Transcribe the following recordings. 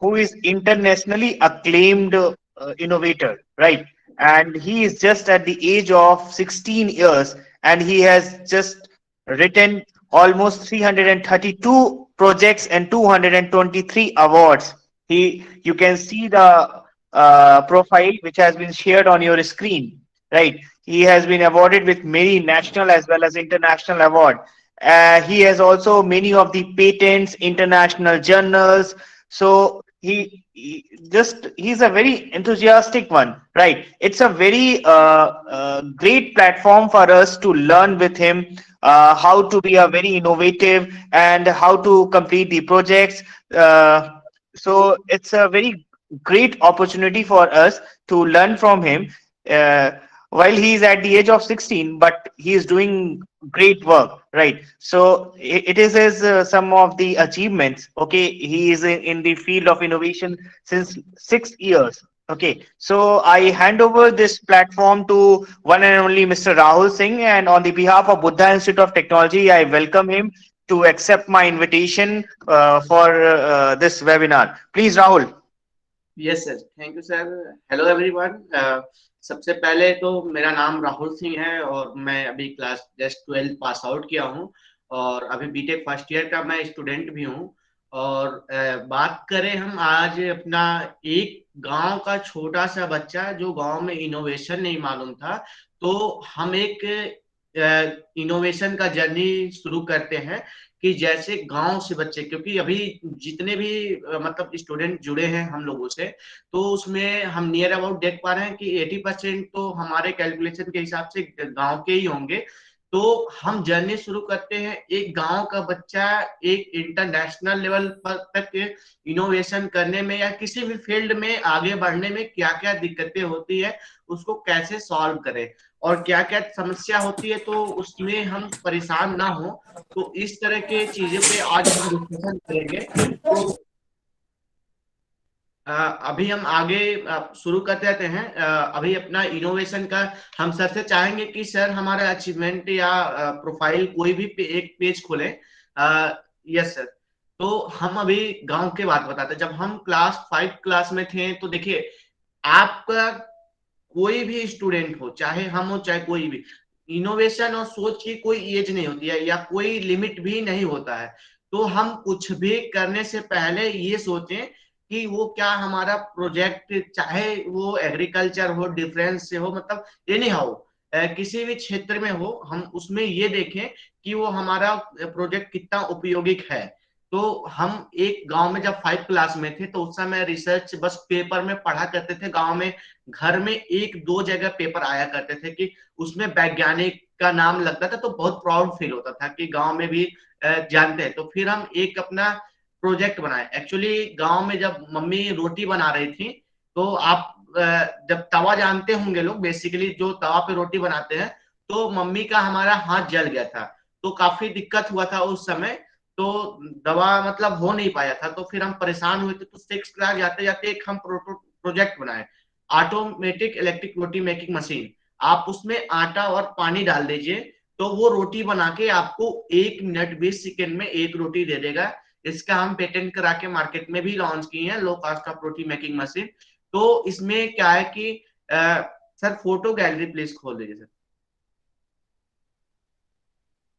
who is internationally acclaimed innovator, right? And he is just at the age of 16 years, and he has just written almost 332 projects and 223 awards. You can see the profile which has been shared on your screen, right? He has been awarded with many national as well as international award. He has also many of the patents, international journals. So he's a very enthusiastic one, right? It's a very great platform for us to learn with him how to be a very innovative and how to complete the projects. So it's a very great opportunity for us to learn from him. Uh, while he is at the age of 16, but he is doing great work, right? So it is his some of the achievements. Okay, he is in the field of innovation since 6 years. Okay, so I hand over this platform to one and only Mr. Rahul Singh, and on the behalf of Buddha Institute of Technology, I welcome him to accept my invitation for this webinar. Please, Rahul. Yes sir, thank you sir. Hello everyone. सबसे पहले तो मेरा नाम राहुल सिंह है और मैं अभी class just 12 pass out किया हूँ और अभी बीटेक फर्स्ट ईयर का मैं स्टूडेंट भी हूँ। और बात करें हम आज अपना एक गांव का छोटा सा बच्चा जो गांव में इनोवेशन नहीं मालूम था, तो हम एक इनोवेशन का जर्नी शुरू करते हैं कि जैसे गांव से बच्चे, क्योंकि अभी जितने भी मतलब स्टूडेंट जुड़े हैं हम लोगों से, तो उसमें हम नियर अबाउट देख पा रहे हैं कि 80% तो हमारे कैलकुलेशन के हिसाब से गांव के ही होंगे। तो हम जर्नी शुरू करते हैं एक गांव का बच्चा एक इंटरनेशनल लेवल पर तक इनोवेशन करने में या किसी भी फील्ड में आगे बढ़ने में क्या क्या दिक्कतें होती है, उसको कैसे सॉल्व करें और क्या क्या समस्या होती है तो उसमें हम परेशान ना हो। तो इस तरह के चीजों पे आज हम डिस्कशन करेंगे। तो अभी हम आगे शुरू करते रहते हैं। अभी अपना इनोवेशन का हम सर से चाहेंगे कि सर हमारा अचीवमेंट या प्रोफाइल कोई भी एक पेज खोले। Yes sir. तो हम अभी गांव के बात बताते हैं। जब हम क्लास 5 क्लास में थे तो देखिए, आपका कोई भी स्टूडेंट हो, चाहे हम हो चाहे कोई भी, इनोवेशन और सोच की कोई एज नहीं होती है या कोई लिमिट भी नहीं होता है। तो हम कुछ भी करने से पहले ये सोचें कि वो क्या हमारा प्रोजेक्ट, चाहे वो एग्रीकल्चर हो, डिफरेंस से हो, मतलब एनी हाउ किसी भी क्षेत्र में हो, हम उसमें ये देखें कि वो हमारा प्रोजेक्ट कितना उपयोगिक है। तो हम एक गांव में जब 5 क्लास में थे तो उस समय रिसर्च बस पेपर में पढ़ा करते थे। गांव में घर में एक दो जगह पेपर आया करते थे कि उसमें वैज्ञानिक का नाम लगता था, तो बहुत प्राउड फील होता था कि गांव में भी जानते हैं। तो फिर हम एक अपना प्रोजेक्ट बनाए। एक्चुअली गांव में जब मम्मी रोटी बना रही थी, तो आप जब तवा जानते होंगे लोग, बेसिकली जो तवा पे रोटी बनाते हैं, तो मम्मी का हमारा हाथ जल गया था। तो काफी दिक्कत हुआ था उस समय। तो दवा मतलब हो नहीं पाया था, तो फिर हम परेशान हुए थे। तो 6 क्लास जाते जाते एक हम प्रोजेक्ट बनाए, ऑटोमेटिक इलेक्ट्रिक रोटी मेकिंग मशीन। आप उसमें आटा और पानी डाल दीजिए तो वो रोटी बना के आपको 1 मिनट 20 सेकेंड में एक रोटी दे देगा। इसका हम पेटेंट करा के मार्केट में भी लॉन्च किए हैं, low cost of roti making machine. तो इसमें क्या है कि सर फोटो गैलरी प्लीज खोल दीजिए सर।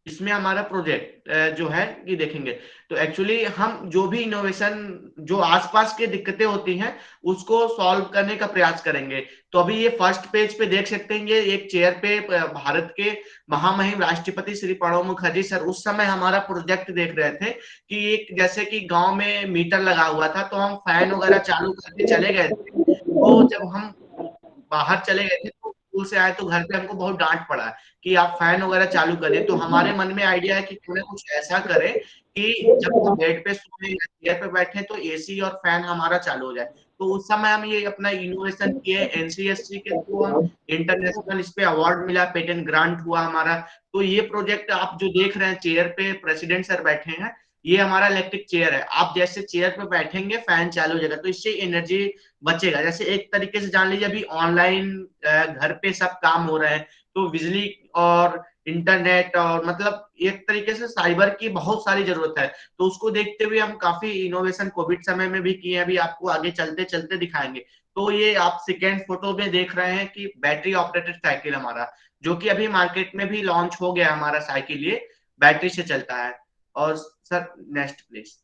इसमें हमारा प्रोजेक्ट जो है ये देखेंगे, तो एक्चुअली हम जो भी इनोवेशन, जो आसपास की दिक्कतें होती हैं, उसको सॉल्व करने का प्रयास करेंगे। तो अभी ये फर्स्ट पेज पे देख सकते हैं, ये एक चेयर पे भारत के महामहिम राष्ट्रपति श्री प्रणब मुखर्जी सर उस समय हमारा प्रोजेक्ट देख रहे थे कि एक जैसे कि गांव में मीटर लगा हुआ था, तो हम फैन वगैरह चालू करके चले गए थे। तो जब हम बाहर चले गए थे तो स्कूल से आए तो घर पे हमको बहुत डांट पड़ा कि आप फैन वगैरह चालू करें। तो हमारे मन में आइडिया है कि क्यों ना कुछ ऐसा करें कि जब वो बेड पे सोए या चेयर पे बैठे तो एसी और फैन हमारा चालू हो जाए। तो उस समय हम ये अपना इनोवेशन किए, एनसीएससी के थ्रू हम इंटरनेशनल इस पे अवार्ड मिला, पेटेंट ग्रांट हुआ हमारा। तो ये प्रोजेक्ट आप जो देख रहे हैं, चेयर पे प्रेसिडेंट सर बैठे हैं, ये हमारा इलेक्ट्रिक चेयर है। आप जैसे चेयर पे बैठेंगे फैन चालू हो जाएगा, तो इससे एनर्जी बचेगा। जैसे एक तरीके से जान लीजिए अभी ऑनलाइन घर पे सब काम हो रहे हैं, तो बिजली और इंटरनेट और मतलब एक तरीके से साइबर की बहुत सारी जरूरत है। तो उसको देखते हुए हम काफी इनोवेशन कोविड समय में भी किए हैं, अभी आपको आगे चलते चलते दिखाएंगे। तो ये आप सेकेंड फोटो में देख रहे हैं कि बैटरी ऑपरेटेड साइकिल हमारा, जो कि अभी मार्केट में भी लॉन्च हो गया हमारा साइकिल, ये बैटरी से चलता है। और सर नेक्स्ट प्लीज।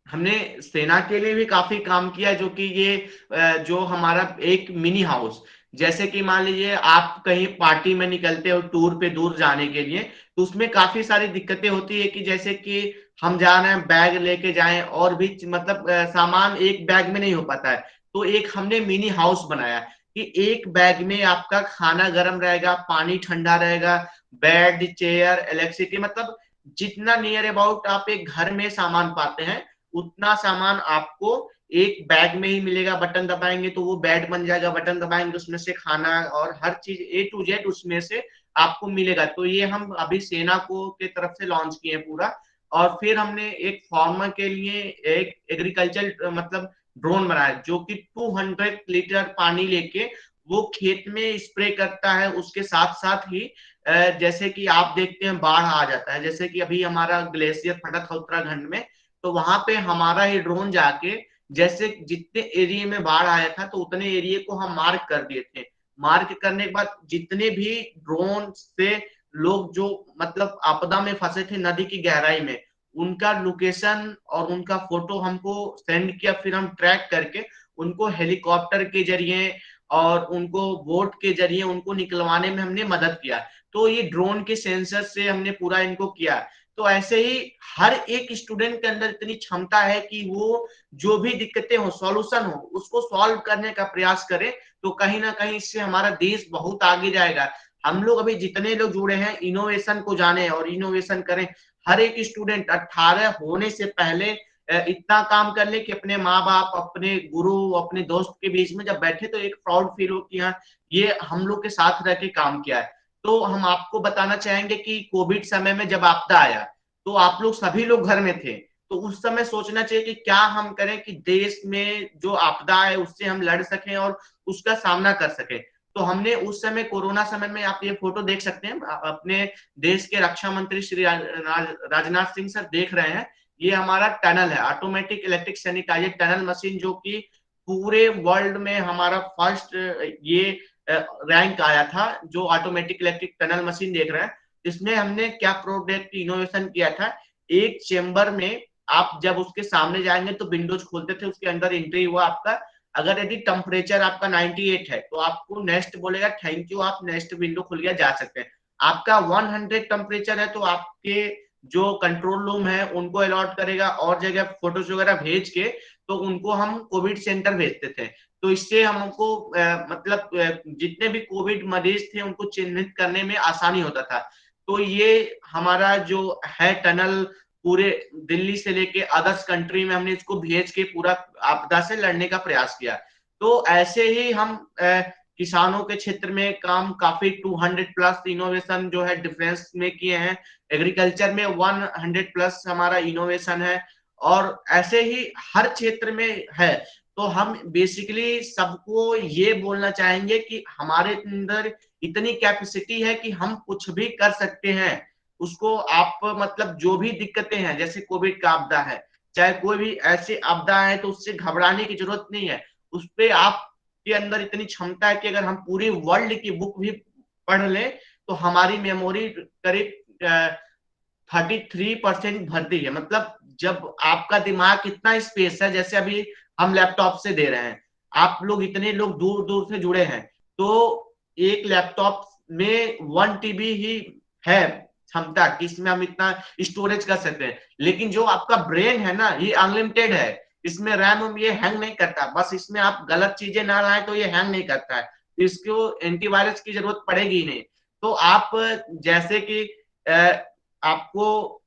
हमने सेना के लिए भी काफी काम किया, जो कि ये जो हमारा एक मिनी हाउस, जैसे कि मान लीजिए आप कहीं पार्टी में निकलते हो टूर पे दूर जाने के लिए, तो उसमें काफी सारी दिक्कतें होती है कि जैसे कि हम जा रहे हैं बैग लेके जाएं और भी मतलब सामान एक बैग में नहीं हो पाता है। तो एक हमने मिनी हाउस बनाया कि एक बैग में आपका खाना गर्म रहेगा, पानी ठंडा रहेगा, बेड चेयर इलेक्ट्रिसिटी, मतलब जितना नियर अबाउट आप एक घर में सामान पाते हैं उतना सामान आपको एक बैग में ही मिलेगा। बटन दबाएंगे तो वो बेड बन जाएगा, बटन दबाएंगे उसमें से खाना और हर चीज A to Z उसमें से आपको मिलेगा। तो ये हम अभी सेना को के तरफ से लॉन्च किए पूरा। और फिर हमने एक फार्मर के लिए एक एग्रीकल्चर मतलब ड्रोन बनाया, जो कि 200 लीटर पानी लेके वो खेत में स्प्रे करता है। उसके साथ साथ ही जैसे कि आप देखते हैं बाढ़ आ जाता है, जैसे कि अभी हमारा ग्लेशियर फटा था उत्तराखंड में, तो वहां पे हमारा ही ड्रोन जाके जैसे जितने एरिया में बाढ़ आया था तो उतने एरिया को हम मार्क कर दिए थे। मार्क करने के बाद जितने भी ड्रोन से लोग जो मतलब आपदा में फंसे थे नदी की गहराई में, उनका लोकेशन और उनका फोटो हमको सेंड किया। फिर हम ट्रैक करके उनको हेलीकॉप्टर के जरिए और उनको बोट के जरिए उनको निकलवाने में हमने मदद किया। तो ये ड्रोन के सेंसर से हमने पूरा इनको किया। तो ऐसे ही हर एक स्टूडेंट के अंदर इतनी क्षमता है कि वो जो भी दिक्कतें हो, सॉल्यूशन हो, उसको सॉल्व करने का प्रयास करे। तो कहीं ना कहीं इससे हमारा देश बहुत आगे जाएगा। हम लोग अभी जितने लोग जुड़े हैं इनोवेशन को जाने और इनोवेशन करें। हर एक स्टूडेंट 18 होने से पहले इतना काम कर ले कि अपने माँ बाप, अपने गुरु, अपने दोस्त के बीच में जब बैठे तो एक प्राउड फील हो कि हाँ ये हम लोग के साथ रह के काम किया है। तो हम आपको बताना चाहेंगे कि कोविड समय में जब आपदा आया तो आप लोग सभी लोग घर में थे। तो उस समय सोचना चाहिए कि क्या हम करें कि देश में जो आपदा है उससे हम लड़ सकें और उसका सामना कर सकें। तो हमने उस समय कोरोना समय में, आप ये फोटो देख सकते हैं, अपने देश के रक्षा मंत्री श्री राजनाथ सिंह सर देख रहे हैं। ये हमारा टनल है, automatic electric sanitiser tunnel machine, जो कि पूरे वर्ल्ड में हमारा फर्स्ट ये रैंक आया था, जो ऑटोमेटिक इलेक्ट्रिक टनल मशीन देख रहे हैं। इसमें हमने क्या प्रोडक्ट इनोवेशन किया था, एक चेंबर में आप जब उसके सामने जाएंगे तो विंडोज खोलते थे, उसके अंदर एंट्री हुआ आपका, अगर यदि टेम्परेचर आपका 98 है तो आपको नेक्स्ट बोलेगा थैंक यू, आप नेक्स्ट विंडो खोल के जा सकते हैं। आपका 100 टेम्परेचर है तो आपके जो कंट्रोल रूम है उनको अलॉट करेगा और जगह फोटोज वगैरह भेज के तो उनको हम कोविड सेंटर भेजते थे। तो इससे हमको मतलब जितने भी कोविड मरीज थे उनको चिन्हित करने में आसानी होता था। तो ये हमारा जो है टनल पूरे दिल्ली से लेके अदर्स कंट्री में हमने इसको भेज के पूरा आपदा से लड़ने का प्रयास किया। तो ऐसे ही हम किसानों के क्षेत्र में काम काफी 200 प्लस इनोवेशन जो है डिफेंस में किए हैं। एग्रीकल्चर में 100 प्लस हमारा इनोवेशन है। और ऐसे ही हर क्षेत्र में है। तो हम बेसिकली सबको ये बोलना चाहेंगे कि हमारे अंदर इतनी कैपेसिटी है कि हम कुछ भी कर सकते हैं। उसको आप मतलब जो भी दिक्कतें हैं, जैसे कोविड का आपदा है, चाहे कोई भी ऐसी आपदा है, तो उससे घबराने की जरूरत नहीं है। उस पे आपके अंदर इतनी क्षमता है कि अगर हम पूरी वर्ल्ड की बुक भी पढ़ लें तो हमारी मेमोरी करीब 33% भरती है। मतलब जब आपका दिमाग इतना स्पेस है, जैसे अभी हम लैपटॉप से दे रहे हैं, आप लोग इतने लोग दूर दूर से जुड़े हैं, तो एक लैपटॉप में 1 TB ही है क्षमता कि इसमें हम इतना स्टोरेज कर सकते हैं। लेकिन जो आपका ब्रेन है ना, ये अनलिमिटेड है। इसमें रैम ये हैंग नहीं करता, बस इसमें आप गलत चीजें ना लाएं तो ये हैंग नहीं करता है। इसको एंटीवायरस की जरूरत पड़ेगी ही नहीं। तो आप जैसे कि आपको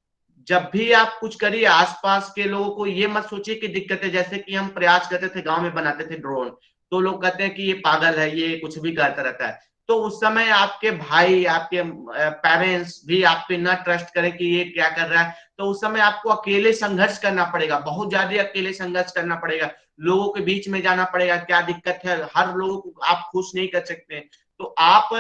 जब भी आप कुछ करिए आसपास के लोगों को ये मत सोचिए कि दिक्कत है। जैसे कि हम प्रयास करते थे गांव में बनाते थे ड्रोन, तो लोग कहते हैं कि ये पागल है, ये कुछ भी करता रहता है। तो उस समय आपके भाई, आपके पेरेंट्स भी आप पे ना ट्रस्ट करें कि ये क्या कर रहा है, तो उस समय आपको अकेले संघर्ष करना पड़ेगा, बहुत ज्यादा अकेले संघर्ष करना पड़ेगा, लोगों के बीच में जाना पड़ेगा, क्या दिक्कत है, हर लोगों को आप खुश नहीं कर सकते। तो आप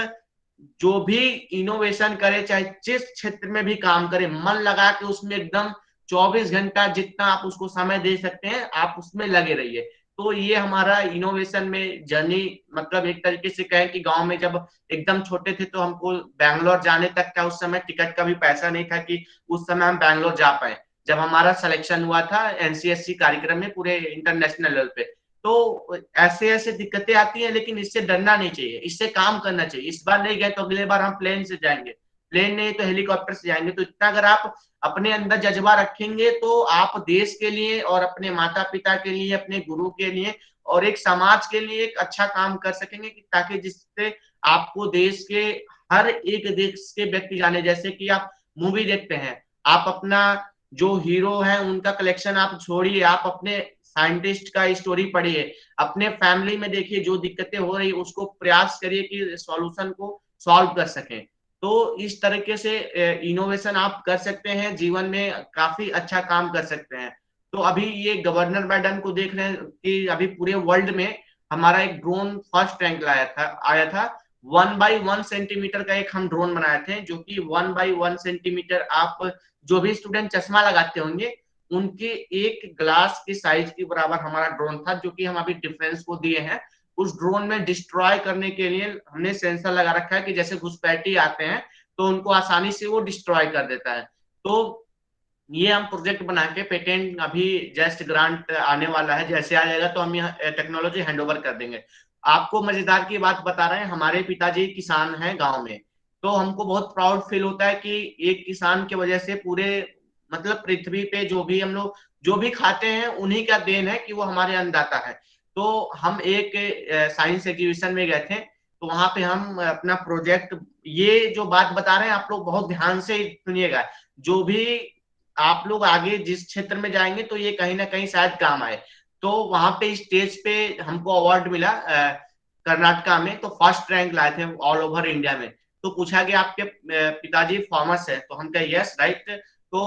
जो भी इनोवेशन करे, चाहे जिस क्षेत्र में भी काम करे, मन लगा के उसमें एकदम 24 घंटा जितना आप उसको समय दे सकते हैं आप उसमें लगे रहिए। तो ये हमारा इनोवेशन में जर्नी, मतलब एक तरीके से कहें कि गांव में जब एकदम छोटे थे तो हमको बैंगलोर जाने तक का उस समय टिकट का भी पैसा नहीं था कि उस समय हम बैंगलोर जा पाए। जब हमारा सिलेक्शन हुआ था एनसीएससी कार्यक्रम में पूरे इंटरनेशनल लेवल पे, तो ऐसे ऐसे दिक्कतें आती हैं, लेकिन इससे डरना नहीं चाहिए, इससे काम करना चाहिए। इस बार नहीं गए तो अगले बार हम प्लेन से जाएंगे, प्लेन नहीं तो हेलीकॉप्टर से जाएंगे। तो इतना अगर आप अपने अंदर जज्बा रखेंगे तो आप देश के लिए और अपने माता पिता के लिए, अपने गुरु के लिए और एक समाज के लिए एक अच्छा काम कर सकेंगे, ताकि जिससे आपको देश के हर एक देश के व्यक्ति जाने। जैसे कि आप मूवी देखते हैं, आप अपना जो हीरो है उनका कलेक्शन आप छोड़िए, आप अपने साइंटिस्ट का स्टोरी पढ़िए, अपने फैमिली में देखिए जो दिक्कतें हो रही उसको प्रयास करिए कि सॉल्यूशन को सॉल्व कर सकें। तो इस तरीके से इनोवेशन आप कर सकते हैं, जीवन में काफी अच्छा काम कर सकते हैं। तो अभी ये गवर्नर मैडम को देख रहे हैं कि अभी पूरे वर्ल्ड में हमारा एक ड्रोन फर्स्ट रैंक आया था 1 बाई 1 सेंटीमीटर का एक हम ड्रोन बनाए थे, जो कि 1 बाई 1 सेंटीमीटर, आप जो भी स्टूडेंट चश्मा लगाते होंगे उनके एक ग्लास की साइज के बराबर हमारा ड्रोन था, जो कि हम अभी डिफेंस को दिए हैं। उस ड्रोन में डिस्ट्रॉय करने के लिए हमने सेंसर लगा रखा है कि जैसे घुसपैठी आते हैं तो उनको आसानी से वो डिस्ट्रॉय कर देता है। तो ये हम प्रोजेक्ट बना के पेटेंट, अभी जस्ट ग्रांट आने वाला है, जैसे आ जाएगा तो हम यह टेक्नोलॉजी हैंड ओवर कर देंगे। आपको मजेदार की बात बता रहे हैं, हमारे पिताजी किसान हैं गांव में, तो हमको बहुत प्राउड फील होता है कि एक किसान की वजह से पूरे, मतलब पृथ्वी पे जो भी हम लोग जो भी खाते हैं उन्हीं का देन है कि वो हमारे अन्नदाता है। तो हम एक साइंस एग्जीबिशन में गए थे, तो वहां पे हम अपना प्रोजेक्ट, ये जो बात बता रहे हैं आप लोग बहुत ध्यान से सुनिएगा, जो भी आप लोग आगे जिस क्षेत्र में जाएंगे तो ये कहीं ना कहीं शायद काम आए। तो वहां पे स्टेज पे हमको अवार्ड मिला कर्नाटका में, तो फर्स्ट रैंक लाए थे ऑल ओवर इंडिया में। तो पूछा कि आपके पिताजी फार्मर्स है, तो हम कहे यस राइट। तो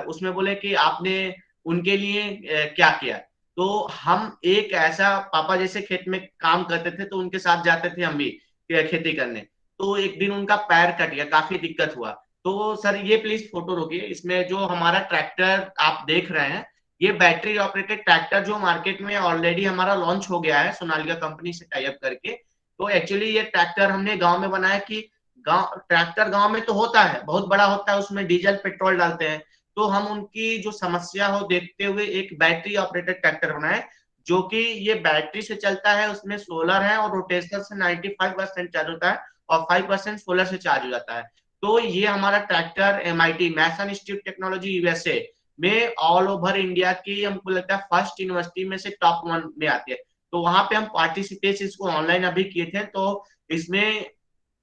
उसमें बोले कि आपने उनके लिए क्या किया। तो हम एक ऐसा, पापा जैसे खेत में काम करते थे तो उनके साथ जाते थे हम भी खेती करने। तो एक दिन उनका पैर कट गया, काफी दिक्कत हुआ। तो सर ये प्लीज फोटो रोकिए, इसमें जो हमारा ट्रैक्टर आप देख रहे हैं, ये बैटरी ऑपरेटेड ट्रैक्टर जो मार्केट में ऑलरेडी हमारा लॉन्च हो गया है सोनालिका कंपनी से टाई अप करके। तो एक्चुअली ये ट्रैक्टर हमने गांव में बनाया कि गांव ट्रैक्टर गांव में तो होता है, बहुत बड़ा होता है, उसमें डीजल पेट्रोल डालते हैं। तो हम उनकी जो समस्या हो देखते हुए एक बैटरी ऑपरेटेड ट्रैक्टर बनाए, जो कि ये बैटरी से चलता है, उसमें सोलर है और रोटेशनल से 95% चार्ज होता है और 5% सोलर से चार्ज हो जाता है। तो ये हमारा ट्रैक्टर एमआईटी मैसन इंस्टीट्यूट टेक्नोलॉजी यूएसए में ऑल ओवर इंडिया की, हमको लगता है फर्स्ट यूनिवर्सिटी में से टॉप 1 में आती है। तो वहां पे हम पार्टिसिपेट इसको ऑनलाइन अभी किए थे। तो इसमें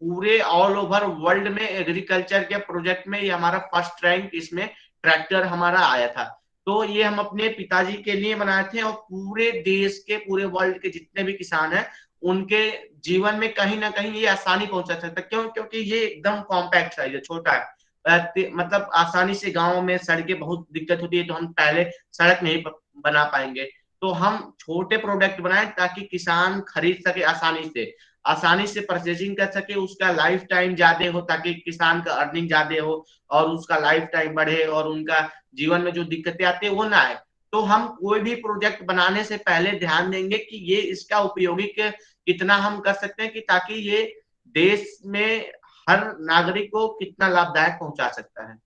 पूरे ऑल ओवर वर्ल्ड में एग्रीकल्चर के प्रोजेक्ट में ये हमारा फर्स्ट रैंक इसमें ट्रैक्टर हमारा आया था। तो ये हम अपने पिताजी के लिए बनाए थे और पूरे देश के, पूरे वर्ल्ड के जितने भी किसान हैं उनके जीवन में कहीं ना कहीं ये आसानी पहुंचा सकता है। क्यों? क्योंकि ये एकदम कॉम्पैक्ट साइज है, छोटा है, मतलब आसानी से, गांव में सड़कें बहुत दिक्कत होती है तो हम पहले सड़क नहीं बना पाएंगे। तो हम छोटे प्रोडक्ट बनाए ताकि किसान खरीद सके आसानी से, आसानी से परचेजिंग कर सके, उसका लाइफ टाइम ज्यादा हो, ताकि किसान का अर्निंग ज्यादा हो और उसका लाइफ टाइम बढ़े और उनका जीवन में जो दिक्कतें आती है वो ना आए। तो हम कोई भी प्रोजेक्ट बनाने से पहले ध्यान देंगे कि ये इसका उपयोगी कितना हम कर सकते हैं, कि ताकि ये देश में हर नागरिक को कितना लाभदायक पहुंचा सकता है।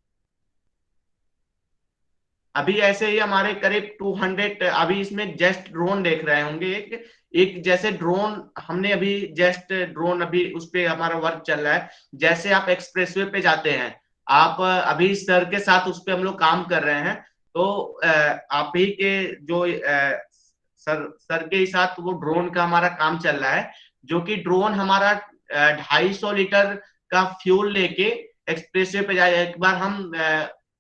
अभी ऐसे ही हमारे करीब 200, अभी इसमें जस्ट ड्रोन देख रहे होंगे, एक एक जैसे ड्रोन हमने अभी जस्ट ड्रोन, अभी उस पे हमारा वर्क चल रहा है। जैसे आप एक्सप्रेसवे पे जाते हैं, आप अभी सर के साथ उस पे हम लोग काम कर रहे हैं। तो आप ही के जो सर के ही साथ वो ड्रोन का हमारा काम चल रहा है, जो कि ड्रोन हमारा 250 लीटर का फ्यूल लेके एक्सप्रेसवे पे जाए। एक बार हम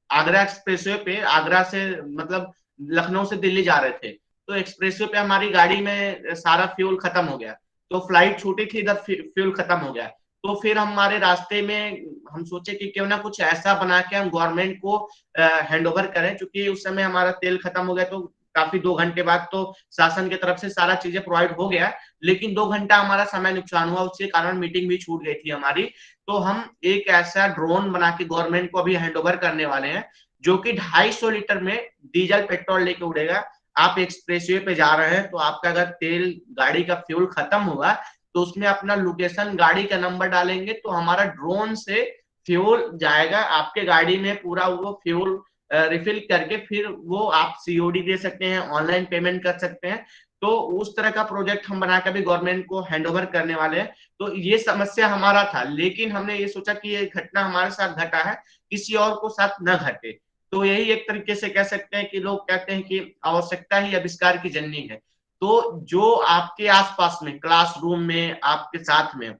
आगरा एक्सप्रेसवे पे, आगरा से मतलब लखनऊ से दिल्ली जा रहे थे, तो एक्सप्रेसवे पे हमारी गाड़ी में सारा फ्यूल खत्म हो गया। तो फ्लाइट छूटी थी, इधर फ्यूल खत्म हो गया। तो फिर हमारे रास्ते में हम सोचे कि क्यों ना कुछ ऐसा बना के हम गवर्नमेंट को हैंड ओवर करें, क्योंकि उस समय हमारा तेल खत्म हो गया। तो काफी 2 घंटे बाद तो शासन की तरफ से सारा चीजें प्रोवाइड हो गया, लेकिन 2 घंटा हमारा समय नुकसान हुआ, उसके कारण मीटिंग भी छूट गई थी हमारी। तो हम एक ऐसा ड्रोन बना के गवर्नमेंट को अभी हैंड ओवर करने वाले हैं, जो कि 250 लीटर में डीजल पेट्रोल लेके उड़ेगा। आप एक्सप्रेसवे पे जा रहे हैं तो आपका अगर तेल गाड़ी का फ्यूल खत्म हुआ तो उसमें अपना लोकेशन गाड़ी का नंबर डालेंगे तो हमारा ड्रोन से फ्यूल जाएगा आपके गाड़ी में, पूरा वो फ्यूल रिफिल करके फिर वो आप सीओडी दे सकते हैं, ऑनलाइन पेमेंट कर सकते हैं। तो उस तरह का प्रोजेक्ट हम बना कर भी गवर्नमेंट को हैंड ओवर करने वाले हैं। तो ये समस्या हमारा था, लेकिन हमने ये सोचा कि ये घटना हमारे साथ घटा है, किसी और को साथ न घटे। तो यही एक तरीके से कह सकते हैं कि लोग कहते हैं कि आवश्यकता ही आविष्कार की जननी है। तो जो आपके आसपास में, क्लासरूम में, आपके साथ में,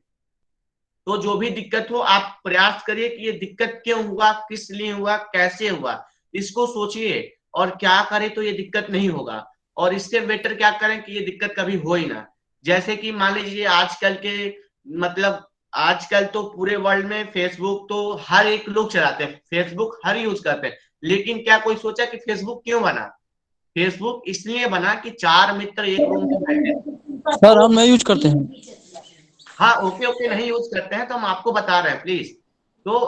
तो जो भी दिक्कत हो आप प्रयास करिए कि ये दिक्कत क्यों हुआ, किस लिए हुआ, कैसे हुआ, इसको सोचिए और क्या करें तो ये दिक्कत नहीं होगा। और इससे बेटर क्या करें कि ये दिक्कत कभी हो ही ना। जैसे कि मान लीजिए आजकल के, मतलब आजकल तो पूरे वर्ल्ड में फेसबुक तो हर एक लोग चलाते हैं, फेसबुक हर यूज करते हैं। लेकिन क्या कोई सोचा कि फेसबुक क्यों बना? फेसबुक इसलिए बना कि चार मित्र एक रूम में बैठे, सर तो हम नहीं यूज करते हैं। हाँ ओके ओके, नहीं यूज करते हैं तो हम आपको बता रहे हैं प्लीज। तो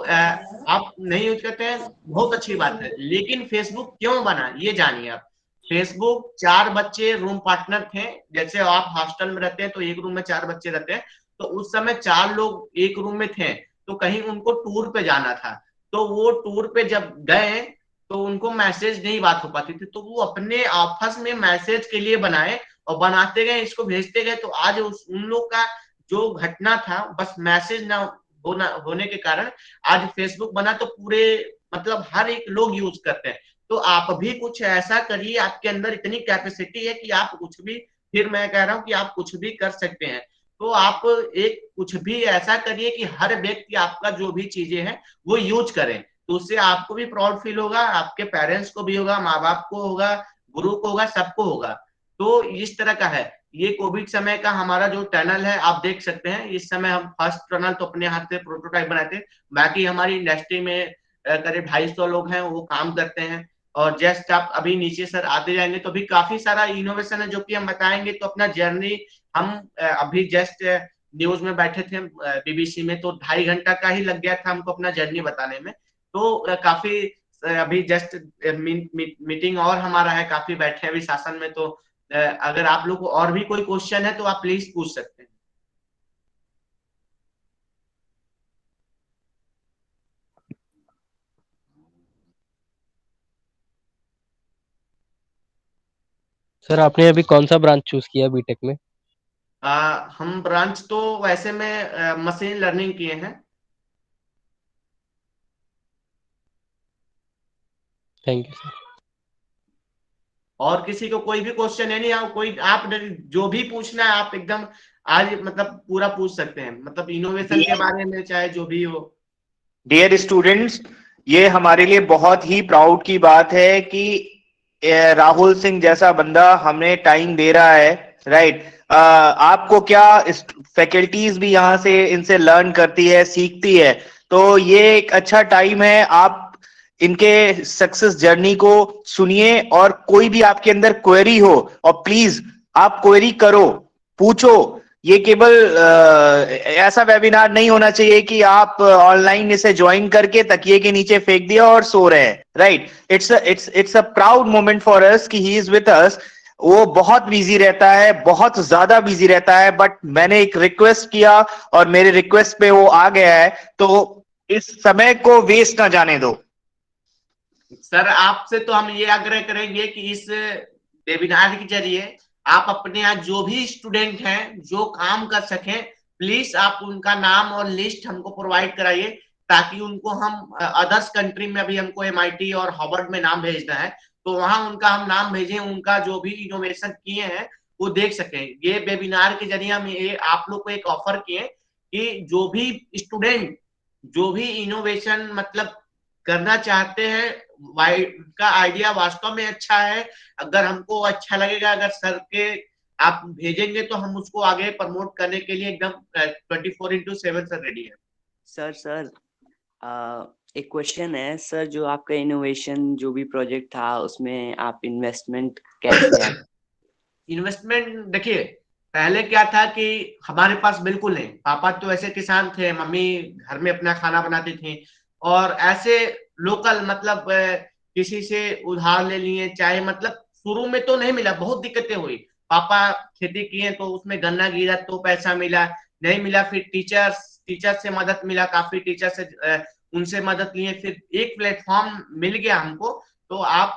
आप नहीं यूज करते हैं, बहुत अच्छी बात है, लेकिन फेसबुक क्यों बना ये जानिए आप। फेसबुक, चार बच्चे रूम पार्टनर थे, जैसे आप हॉस्टल में रहते हैं तो एक रूम में चार बच्चे रहते हैं, तो उस समय चार लोग एक रूम में थे, तो कहीं उनको टूर पे जाना था। तो वो टूर पे जब गए तो उनको मैसेज नहीं बात हो पाती थी, तो वो अपने आपस में मैसेज के लिए बनाए और बनाते गए, इसको भेजते गए। तो आज उन लोग का जो घटना था, बस मैसेज ना होने के कारण आज फेसबुक बना, तो पूरे मतलब हर एक लोग यूज करते हैं। तो आप भी कुछ ऐसा करिए, आपके अंदर इतनी कैपेसिटी है कि आप कुछ भी, फिर मैं कह रहा हूं कि आप कुछ भी कर सकते हैं। तो आप एक कुछ भी ऐसा करिए कि हर व्यक्ति आपका जो भी चीजें हैं वो यूज करें, तो उससे आपको भी प्राउड फील होगा, आपके पेरेंट्स को भी होगा, माँ बाप को होगा, गुरु को होगा, सबको होगा। तो इस तरह का है। ये कोविड समय का हमारा जो टनल है आप देख सकते हैं, इस समय हम फर्स्ट टनल तो अपने हाथ से प्रोटोटाइप बनाए थे, बाकी हमारी इंडस्ट्री में करीब 250 लोग हैं वो काम करते हैं। और जस्ट आप अभी नीचे सर आते जाएंगे तो भी काफी सारा इनोवेशन है जो कि हम बताएंगे। तो अपना जर्नी हम अभी जस्ट न्यूज में बैठे थे बीबीसी में, तो 2.5 घंटा का ही लग गया था हमको अपना जर्नी बताने में। तो काफी अभी जस्ट मीटिंग और हमारा है, काफी बैठे अभी शासन में। तो अगर आप लोग को और भी कोई क्वेश्चन है तो आप प्लीज पूछ सकते हैं। सर आपने अभी कौन सा ब्रांच चूज किया बीटेक में? हम ब्रांच तो वैसे में मशीन लर्निंग किए हैं। Thank you sir. और किसी को कोई भी क्वेश्चन है नहीं, आप कोई आप जो भी पूछना है आप एकदम आज मतलब पूरा पूछ सकते हैं, मतलब इनोवेशन के बारे में चाहे जो भी हो। डियर स्टूडेंट्स, ये हमारे लिए बहुत ही प्राउड की बात है कि राहुल सिंह जैसा बंदा हमें टाइम दे रहा है, राइट। आपको क्या, फैकल्टीज भी यहाँ से इनसे लर्न करती है, सीखती है, तो ये एक अच्छा टाइम है। आप इनके सक्सेस जर्नी को सुनिए, और कोई भी आपके अंदर क्वेरी हो, और प्लीज आप क्वेरी करो, पूछो। ये केवल ऐसा वेबिनार नहीं होना चाहिए कि आप ऑनलाइन इसे ज्वाइन करके तकिए के नीचे फेंक दिया और सो रहे हैं, right. It's a proud moment for us कि ही इज विद अस। वो बहुत बिजी रहता है, बहुत ज्यादा बिजी रहता है, बट मैंने एक रिक्वेस्ट किया और मेरे रिक्वेस्ट पे वो आ गया है, तो इस समय को वेस्ट ना जाने दो। सर आपसे तो हम ये आग्रह करेंगे कि इस वेबिनार के जरिए आप अपने यहाँ जो भी स्टूडेंट हैं जो काम कर सकें, प्लीज आप उनका नाम और लिस्ट हमको प्रोवाइड कराइए, ताकि उनको हम अदर्स कंट्री में, अभी हमको एमआईटी और हार्वर्ड में नाम भेजना है, तो वहां उनका हम नाम भेजें, उनका जो भी इनोवेशन किए हैं वो देख सकें। ये वेबिनार के जरिए हम ये आप लोग को एक ऑफर किए कि जो भी स्टूडेंट जो भी इनोवेशन मतलब करना चाहते हैं, का आइडिया वास्तव में अच्छा है, अगर हमको अच्छा लगेगा, अगर सर के आप भेजेंगे तो हम उसको आगे प्रमोट करने के लिए एकदम 24/7 सर रेडी है। सर एक क्वेश्चन है सर, जो आपका इनोवेशन जो भी प्रोजेक्ट था उसमें आप इन्वेस्टमेंट कैसे आप इन्वेस्टमेंट देखिए, पहले क्या था कि हमारे पास बिल्कुल नहीं, पापा तो ऐसे किसान थे, मम्मी घर में अपना खाना बनाती थी, और ऐसे लोकल मतलब किसी से उधार ले लिए, चाहे मतलब शुरू में तो नहीं मिला, बहुत दिक्कतें हुई। पापा खेती किए तो उसमें गन्ना गिरा तो पैसा मिला, नहीं मिला, फिर टीचर से मदद मिला, काफी टीचर से उनसे मदद लिए, फिर एक प्लेटफॉर्म मिल गया हमको। तो आप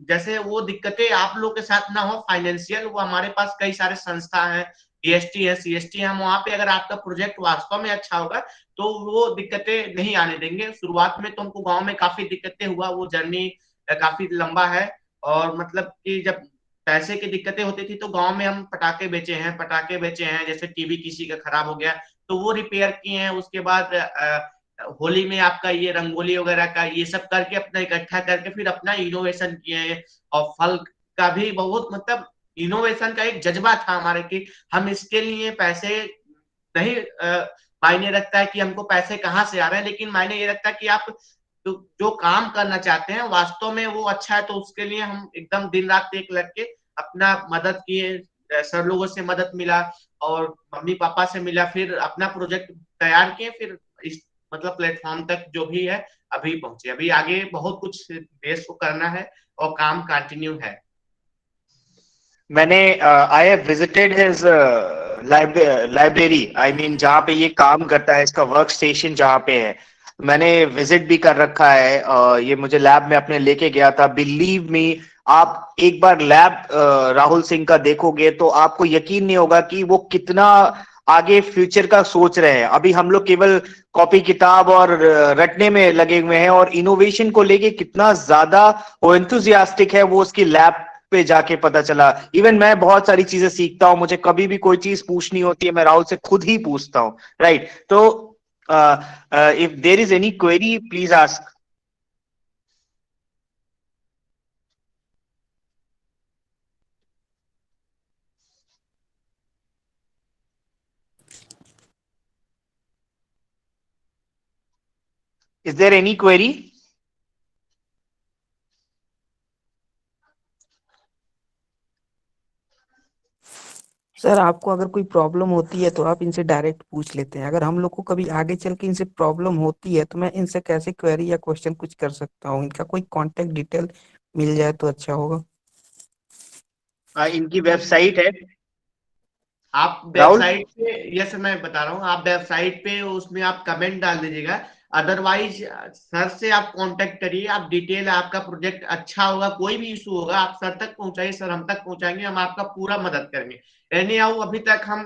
जैसे वो दिक्कतें आप लोग के साथ ना हो फाइनेंशियल, वो हमारे पास कई सारे संस्था है, डीएसटी है, सीएसटी है, हम वहां पे अगर आपका प्रोजेक्ट वास्तव में अच्छा होगा तो वो दिक्कतें नहीं आने देंगे। शुरुआत में तो हमको गांव में काफी दिक्कतें हुआ, वो जर्नी काफी लंबा है। और मतलब कि जब पैसे की दिक्कतें होती थी तो गांव में हम पटाखे बेचे हैं, जैसे टीवी किसी का खराब हो गया तो वो रिपेयर किए हैं। उसके बाद होली में आपका ये रंगोली वगैरह का ये सब करके अपना इकट्ठा करके फिर अपना इनोवेशन किए हैं। और फल का भी बहुत मतलब इनोवेशन का एक जज्बा था हमारे कि हम इसके लिए पैसे नहीं मायने रखता है कि हमको पैसे कहाँ से आ रहे हैं, लेकिन मायने ये रखता है कि आप जो काम करना चाहते हैं वास्तव में वो अच्छा है। तो उसके लिए हम एकदम दिन रात एक लग के अपना मदद किए, सर लोगों से मदद मिला और मम्मी पापा से मिला, फिर अपना प्रोजेक्ट तैयार किए, फिर इस मतलब प्लेटफॉर्म तक जो भी है अभी पहुंचे। अभी आगे बहुत कुछ देश को करना है और काम कंटिन्यू है। मैंने I have visited his library, I mean जहाँ पे ये काम करता है, इसका वर्क स्टेशन जहाँ पे है, मैंने विजिट भी कर रखा है। ये मुझे लैब में अपने लेके गया था। बिलीव मी, आप एक बार लैब राहुल सिंह का देखोगे तो आपको यकीन नहीं होगा कि वो कितना आगे फ्यूचर का सोच रहे हैं। अभी हम लोग केवल कॉपी किताब और रटने में लगे हुए हैं, और इनोवेशन को लेके कितना ज्यादा वो एंथुजियास्टिक है, वो उसकी लैब पे जाके पता चला। इवन मैं बहुत सारी चीजें सीखता हूँ, मुझे कभी भी कोई चीज पूछनी होती है मैं राहुल से खुद ही पूछता हूँ, राइट? तो if there is any query please ask. Is there any query? Sir आपको अगर कोई प्रॉब्लम होती है तो आप इनसे डायरेक्ट पूछ लेते हैं। अगर हम लोग को कभी आगे चल के इनसे प्रॉब्लम होती है तो मैं इनसे कैसे क्वेरी या क्वेश्चन कुछ कर सकता हूँ? इनका कोई कांटेक्ट डिटेल मिल जाए तो अच्छा होगा। इनकी वेबसाइट है आप राहुल। वेबसाइट पे, यस मैं बता रहा हूँ, आप वेबसाइट पे उसमें आप कमेंट डाल दीजिएगा। अदरवाइज सर से आप कांटेक्ट करिए, आप डिटेल, आपका प्रोजेक्ट अच्छा होगा, कोई भी इशू होगा आप सर तक पहुंचाइए, सर हम तक पहुंचाएंगे, हम आपका पूरा मदद करेंगे। एनी हाउ अभी तक हम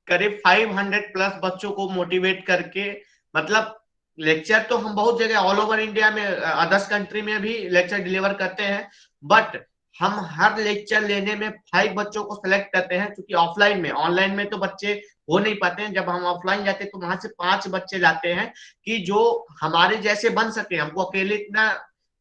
करीब 500 प्लस बच्चों को मोटिवेट करके, मतलब लेक्चर तो हम बहुत जगह ऑल ओवर इंडिया में अदर्स कंट्री में भी लेक्चर डिलीवर करते हैं, बट हम हर लेक्चर लेने में 5 बच्चों को सेलेक्ट करते हैं, क्योंकि ऑफलाइन में, ऑनलाइन में तो बच्चे हो नहीं पाते हैं। जब हम ऑफलाइन जाते हैं तो वहां से 5 बच्चे लाते हैं कि जो हमारे जैसे बन सके। हमको अकेले इतना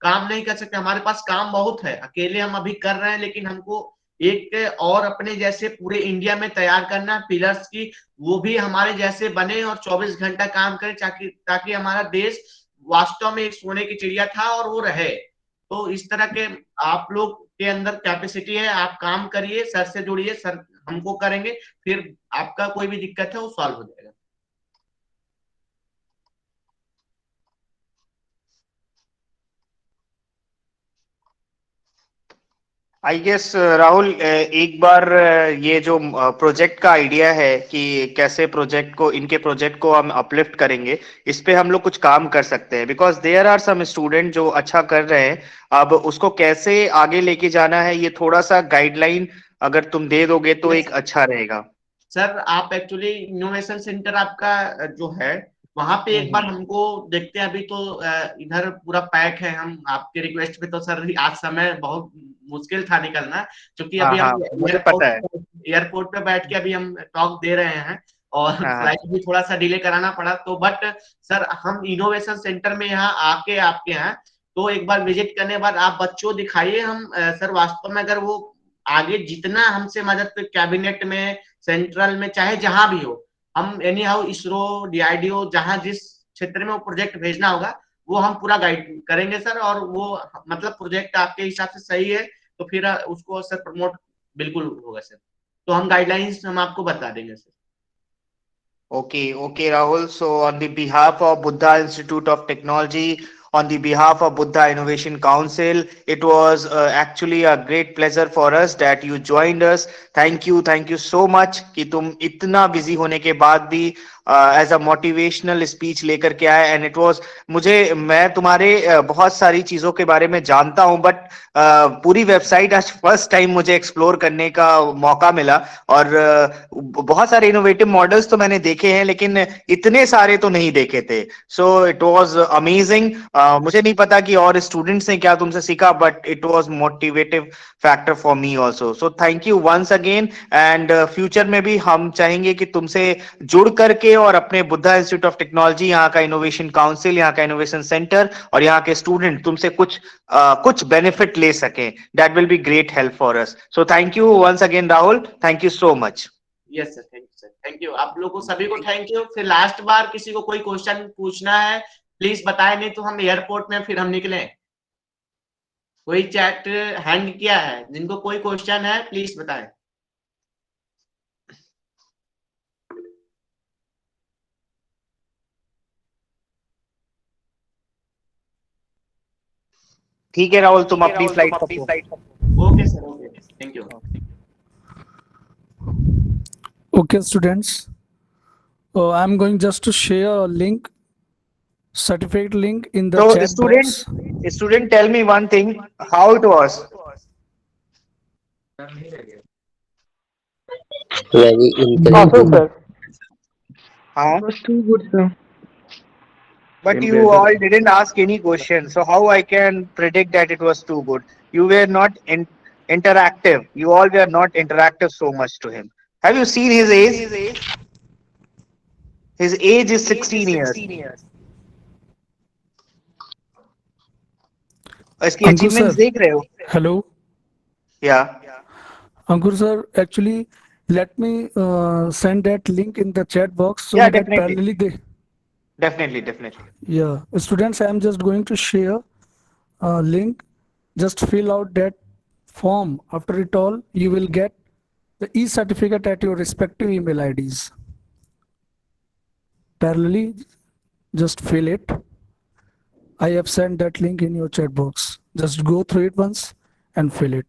काम नहीं कर सकते, हमारे पास काम बहुत है, अकेले हम अभी कर रहे हैं, लेकिन हमको एक और अपने जैसे पूरे इंडिया में तैयार करना पिलर्स की, वो भी हमारे जैसे बने और 24 घंटा काम करें, ताकि ताकि हमारा देश वास्तव में एक सोने की चिड़िया था और वो रहे। तो इस तरह के आप लोग के अंदर कैपेसिटी है, आप काम करिए, सर से जुड़िए, सर हमको करेंगे, फिर आपका कोई भी दिक्कत है वो सॉल्व हो जाएगा। आई गेस राहुल, एक बार ये जो प्रोजेक्ट का आइडिया है कि कैसे प्रोजेक्ट को, इनके प्रोजेक्ट को हम अपलिफ्ट करेंगे, इस पे हम लोग कुछ काम कर सकते हैं। Because there are some student जो अच्छा कर रहे हैं, अब उसको कैसे आगे लेके जाना है, ये थोड़ा सा गाइडलाइन अगर तुम दे दोगे तो यस एक अच्छा रहेगा। सर, आप एक्चुअली इनोवेशन सेंटर आपका जो है वहां पे एक बार हम्म। हमको देखते हैं। अभी तो इधर पूरा पैक है, हम आपके रिक्वेस्ट पे तो सर आज समय बहुत मुश्किल था निकलना, क्योंकि हाँ अभी हाँ, हम मुझे पता है। एयरपोर्ट पे बैठ के अभी हम टॉक दे रहे हैं, और हाँ हाँ। फ्लाइट भी थोड़ा सा डिले कराना पड़ा। तो बट सर हम इनोवेशन सेंटर में यहाँ आके आपके यहाँ तो एक बार विजिट करने के बाद आप बच्चों दिखाइए, हम सर वास्तव में अगर वो आगे जितना हमसे मदद कैबिनेट में, सेंट्रल में, चाहे जहां भी हो, हम एनी हाउ इसरो, डीआरडीओ, जहां जिस क्षेत्र में वो प्रोजेक्ट भेजना होगा वो हम पूरा गाइड करेंगे सर। और वो मतलब प्रोजेक्ट आपके हिसाब से सही है तो फिर उसको सर प्रमोट बिल्कुल होगा सर। तो हम गाइडलाइंस हम आपको बता देंगे sir. Okay, okay, Rahul. So, on the behalf of Buddha Institute of Technology, on the behalf of Buddha Innovation Council, it was actually a great pleasure for us that you joined us. Thank you so much कि तुम इतना busy होने के बाद भी as a motivational speech लेकर के आए। एंड इट वाज, मैं तुम्हारे बहुत सारी चीजों के बारे में जानता हूं, बट पूरी वेबसाइट आज फर्स्ट टाइम मुझे एक्सप्लोर करने का मौका मिला। और बहुत सारे इनोवेटिव मॉडल्स तो मैंने देखे हैं, लेकिन इतने सारे तो नहीं देखे थे। So it was amazing. मुझे नहीं पता कि और स्टूडेंट्स ने क्या तुमसे सीखा, but it was motivative factor for me also. So thank you once again. And future में भी हम चाहेंगे कि तुमसे जुड़ करके और अपने बुद्धा इंस्टीट्यूट ऑफ टेक्नोलॉजी, यहाँ का इनोवेशन काउंसिल, यहाँ का इनोवेशन सेंटर और यहाँ के स्टूडेंट तुमसे कुछ बेनिफिट ले सकें। That will be great help for us. So thank you once again Rahul, thank you so much. Yes sir, thank you sir, thank you आप लोगों को सभी को थैंक यू। फिर लास्ट बार किसी को कोई क्वेश्चन पूछना है प्लीज बताएं, नहीं तो हम एयरपोर्ट में फिर हम निकले। कोई चैट हैंड किया है, जिनको कोई क्वेश्चन है प्लीज बताएं। ठीक है राहुल, तुम अपनी फ्लाइट पकड़ो। Okay sir, okay, thank you. Okay, students. I'm going just to share a link, certificate link in the So chat box. student, tell me one thing, how it was? Very intelligent. Huh? was too good, sir. But you all didn't ask any question, so how I can predict that it was too good? You were not interactive. You all were not interactive so much to him. Have you seen his age? His age is 16 years. इसकी Ankur achievements sir. देख रहे हो? Hello. Yeah. Ankur sir, actually, let me send that link in the chat box so Yeah, that definitely. parallelly they. Definitely. Yeah, students, I am just going to share a link. Just fill out that form. After it all, you will get the e-certificate at your respective email IDs. Parallelly, just fill it. I have sent that link in your chat box. Just go through it once and fill it.